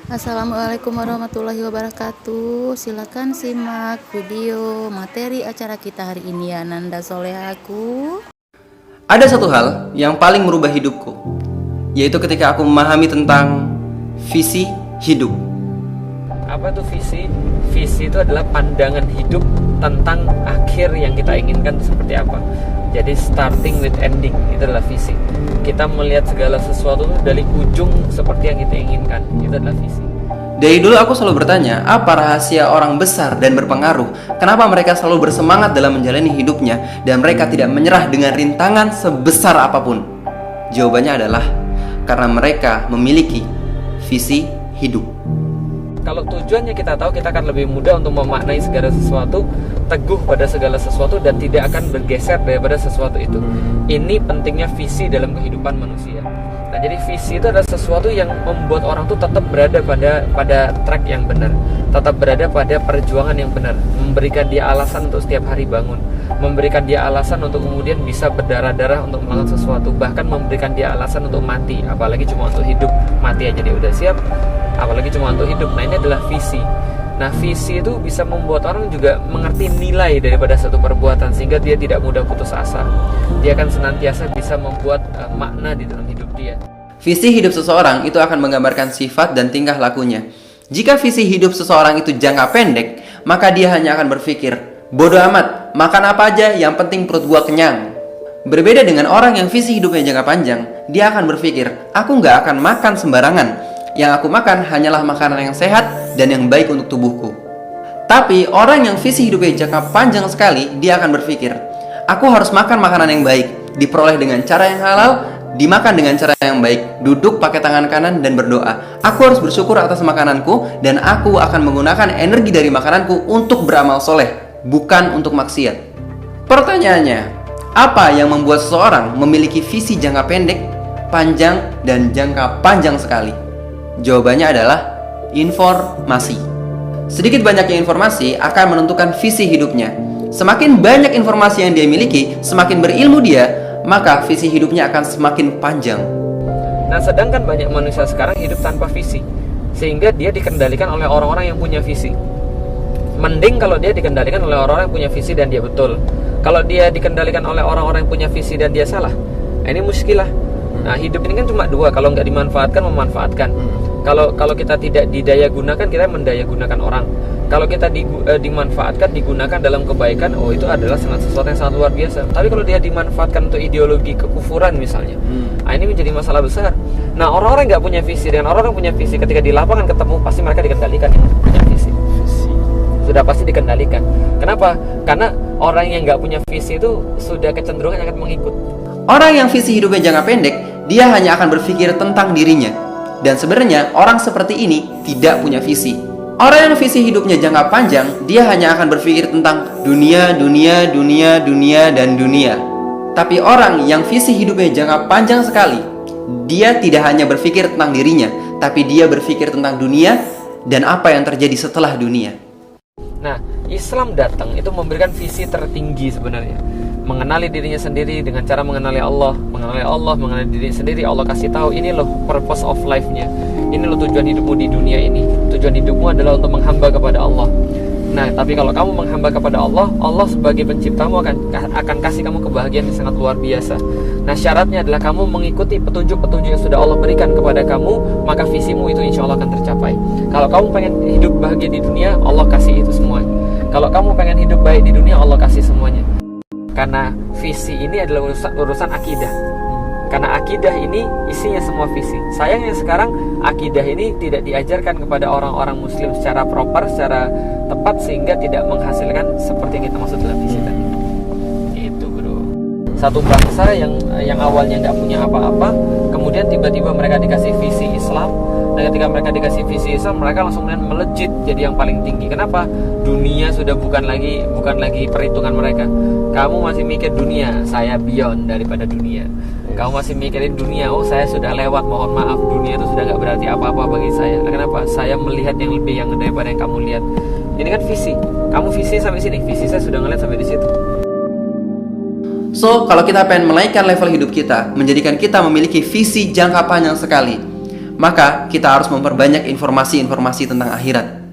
Assalamualaikum warahmatullahi wabarakatuh. Silakan simak video materi acara kita hari ini ya, Nanda Solehaku. Ada satu hal yang paling merubah hidupku, yaitu ketika aku memahami tentang visi hidup. Apa itu visi? Visi itu adalah pandangan hidup tentang akhir yang kita inginkan seperti apa. Jadi starting with ending, itu adalah visi. Kita melihat segala sesuatu dari ujung seperti yang kita inginkan, itu adalah visi. Dari dulu aku selalu bertanya, apa rahasia orang besar dan berpengaruh? Kenapa mereka selalu bersemangat dalam menjalani hidupnya dan mereka tidak menyerah dengan rintangan sebesar apapun? Jawabannya adalah karena mereka memiliki visi hidup. Kalau tujuannya kita tahu, kita akan lebih mudah untuk memaknai segala sesuatu, teguh pada segala sesuatu, dan tidak akan bergeser daripada sesuatu itu. Ini pentingnya visi dalam kehidupan manusia. Nah, jadi visi itu adalah sesuatu yang membuat orang tuh tetap berada pada track yang benar, tetap berada pada perjuangan yang benar, memberikan dia alasan untuk setiap hari bangun, memberikan dia alasan untuk kemudian bisa berdarah-darah untuk melakukan sesuatu, bahkan memberikan dia alasan untuk mati, apalagi cuma untuk hidup. Mati aja dia udah siap, apalagi cuma untuk hidup. Nah, ini adalah visi. Nah, visi itu bisa membuat orang juga mengerti nilai daripada satu perbuatan, sehingga dia tidak mudah putus asa. Dia akan senantiasa bisa membuat makna di dalam hidup dia. Visi hidup seseorang itu akan menggambarkan sifat dan tingkah lakunya. Jika visi hidup seseorang itu jangka pendek, maka dia hanya akan berpikir, bodoh amat, makan apa aja, yang penting perut gua kenyang. Berbeda dengan orang yang visi hidupnya jangka panjang, dia akan berpikir, aku nggak akan makan sembarangan. Yang aku makan hanyalah makanan yang sehat dan yang baik untuk tubuhku. Tapi orang yang visi hidupnya jangka panjang sekali, dia akan berpikir, aku harus makan makanan yang baik, diperoleh dengan cara yang halal, dimakan dengan cara yang baik, duduk pakai tangan kanan dan berdoa. Aku harus bersyukur atas makananku dan aku akan menggunakan energi dari makananku untuk beramal soleh, bukan untuk maksiat. Pertanyaannya, apa yang membuat seseorang memiliki visi jangka pendek, panjang, dan jangka panjang sekali? Jawabannya adalah informasi. Sedikit banyaknya informasi akan menentukan visi hidupnya. Semakin banyak informasi yang dia miliki, semakin berilmu dia, maka visi hidupnya akan semakin panjang. Nah, sedangkan banyak manusia sekarang hidup tanpa visi, sehingga dia dikendalikan oleh orang-orang yang punya visi. Mending kalau dia dikendalikan oleh orang-orang yang punya visi dan dia betul. Kalau dia dikendalikan oleh orang-orang yang punya visi dan dia salah, nah ini muskilah. Nah, hidup ini kan cuma dua, kalau nggak dimanfaatkan, memanfaatkan. Kalau kita tidak didaya gunakan, kita mendaya gunakan orang. Kalau kita dimanfaatkan, digunakan dalam kebaikan, oh itu adalah sesuatu yang sangat luar biasa. Tapi kalau dia dimanfaatkan untuk ideologi kekufuran misalnya, nah ini menjadi masalah besar. Nah, orang-orang nggak punya visi dan orang-orang punya visi, ketika di lapangan ketemu, pasti mereka dikendalikan yang punya visi. Sudah pasti dikendalikan. Kenapa? Karena orang yang nggak punya visi itu sudah kecenderungan akan mengikut. Orang yang visi hidupnya jangka pendek, dia hanya akan berpikir tentang dirinya. Dan sebenarnya orang seperti ini tidak punya visi. Orang yang visi hidupnya jangka panjang, dia hanya akan berpikir tentang dunia, dunia, dunia, dunia, dan dunia. Tapi orang yang visi hidupnya jangka panjang sekali, dia tidak hanya berpikir tentang dirinya, tapi dia berpikir tentang dunia dan apa yang terjadi setelah dunia. Nah, Islam datang itu memberikan visi tertinggi sebenarnya. Mengenali dirinya sendiri dengan cara mengenali Allah, mengenali diri sendiri. Allah kasih tahu, ini loh purpose of life-nya. Ini loh tujuan hidupmu di dunia ini. Tujuan hidupmu adalah untuk menghamba kepada Allah. Nah, tapi kalau kamu menghamba kepada Allah, Allah sebagai penciptamu akan kasih kamu kebahagiaan yang sangat luar biasa. Nah, syaratnya adalah kamu mengikuti petunjuk-petunjuk yang sudah Allah berikan kepada kamu, maka visimu itu insya Allah akan tercapai. Kalau kamu pengen hidup bahagia di dunia, Allah kasih itu semua. Kalau kamu pengen hidup baik di dunia, Allah kasih semuanya. Karena visi ini adalah urusan akidah. Karena akidah ini isinya semua visi. Sayangnya sekarang akidah ini tidak diajarkan kepada orang-orang muslim secara proper, secara tepat, sehingga tidak menghasilkan seperti yang kita maksud dalam visi tadi. Itu bro. Satu bangsa yang awalnya nggak punya apa-apa, kemudian tiba-tiba mereka dikasih visi Islam. Nah, ketika mereka dikasih visi Islam, mereka langsung melejit jadi yang paling tinggi. Kenapa? Dunia sudah bukan lagi perhitungan mereka. Kamu masih mikir dunia, saya beyond daripada dunia. Kamu masih mikirin dunia, oh saya sudah lewat, mohon maaf, dunia itu sudah gak berarti apa-apa bagi saya. Nah, kenapa? Saya melihat yang lebih yang daripada yang kamu lihat. Ini kan visi. Kamu visi sampai sini, visi saya sudah ngeliat sampai di situ. So, kalau kita pengen menaikkan level hidup kita, menjadikan kita memiliki visi jangka panjang sekali, maka kita harus memperbanyak informasi-informasi tentang akhirat.